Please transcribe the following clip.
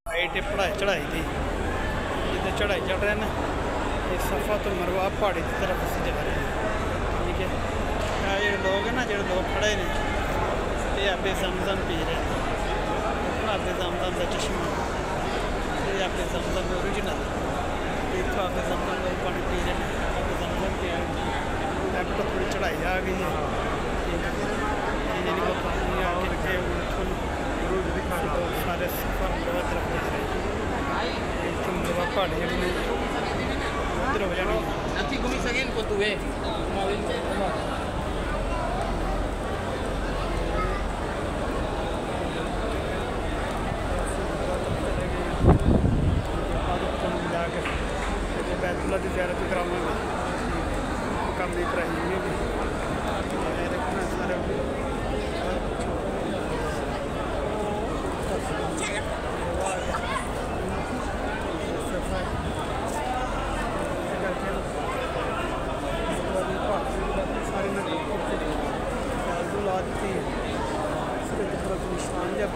Height पढ़ाई चढ़ाई थी जितने चढ़ाई चढ़ रहे हैं ये सफ़ा तो मरवा पहाड़ी की तरफ से जा रहे हैं। ठीक है, ये लोग हैं ना जो लोग खड़े ने ये आपे जमजम पी रहे हैं। आपे जमजम का चश्मा ये आपे जमजम ओरिजिनल इतना आपे जमजम का पानी पी रहे हैं। आपे जमजम पी रहे हैं। अब तो थोड़ी चढ़ाई आ गई है सारे सफ़र तरफ जा रहे हैं। पहाड़ी उधर हो जानी जाकर बैतुल्ला की ज़ियारत कराऊंगा मकाम इब्राहिम में भी देखना सारे निशान जब